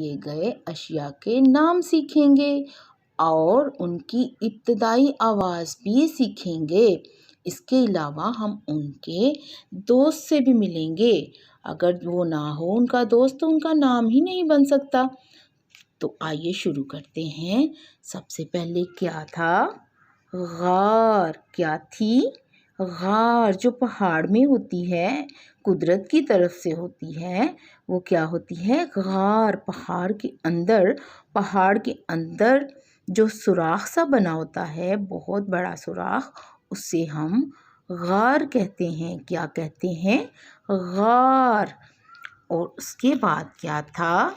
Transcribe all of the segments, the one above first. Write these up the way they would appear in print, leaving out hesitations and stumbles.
दिए गए अशिया के नाम सीखेंगे और उनकी इब्तदाई आवाज़ भी सीखेंगे। इसके अलावा हम उनके दोस्त से भी मिलेंगे। अगर वो ना हो उनका दोस्त तो उनका नाम ही नहीं बन सकता। तो आइए शुरू करते हैं। सबसे पहले क्या था? गार। क्या थी? गार जो पहाड़ में होती है, कुदरत की तरफ से होती है, वो क्या होती है? गार। पहाड़ के अंदर जो सुराख सा बना होता है, बहुत बड़ा सुराख, उसे हम गार कहते हैं। क्या कहते हैं? गार। और उसके बाद क्या था?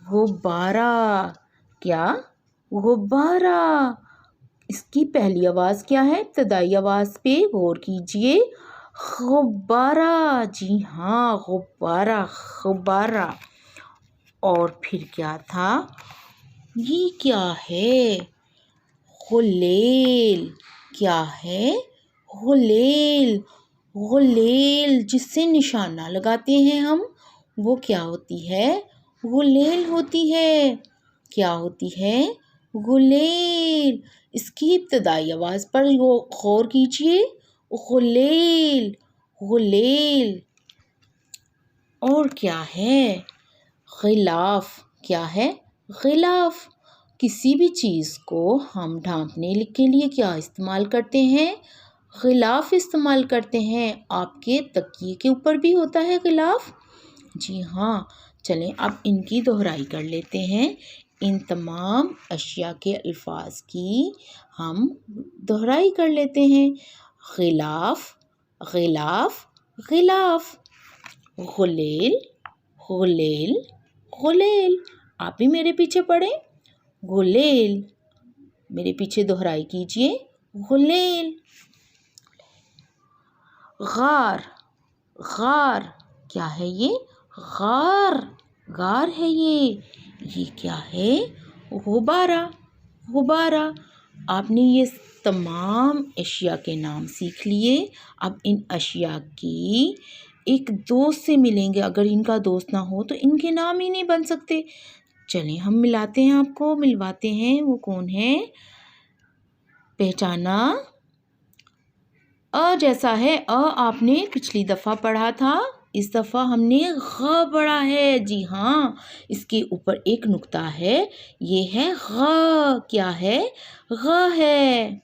गुब्बारा। क्या? गुब्बारा। इसकी पहली आवाज़ क्या है? इब्तदाई आवाज़ पे गौर कीजिए। गुब्बारा। जी हाँ, गुब्बारा, गुब्बारा। और फिर क्या था? ये क्या है? गुलेल। क्या है? गुलेल। गुलेल जिससे निशाना लगाते हैं हम, वो क्या होती है? गुलेल होती है। क्या होती है? गुलेल। इसकी इब्तदाई आवाज़ पर गौर कीजिए। गुलेल, गुलेल। और क्या है? गिलाफ। क्या है? गिलाफ। किसी भी चीज़ को हम ढांपने के लिए क्या इस्तेमाल करते हैं? गिलाफ इस्तेमाल करते हैं। आपके तकिए के ऊपर भी होता है गिलाफ। जी हाँ। चलें अब इनकी दोहराई कर लेते हैं। इन तमाम अशिया के अल्फाज की हम दोहराई कर लेते हैं। गिलाफ, गिलाफ, गिलाफ। गुलेल, गुलेल, गुलेल। आप भी मेरे पीछे पढ़ें। गुलेल। मेरे पीछे दोहराई कीजिए। गुलेल। गार, गार। क्या है ये? गार, गार है ये क्या है? गुब्बारा, गुब्बारा। आपने ये तमाम अशिया के नाम सीख लिए। अब इन अशिया की एक दोस्त से मिलेंगे। अगर इनका दोस्त ना हो तो इनके नाम ही नहीं बन सकते। चलें हम मिलाते हैं, आपको मिलवाते हैं। वो कौन है? पहचाना? अ जैसा है। अ आपने पिछली दफ़ा पढ़ा था, इस दफ़ा हमने ग पढ़ा है। जी हाँ, इसके ऊपर एक नुक्ता है, ये है ग। क्या है? ग है।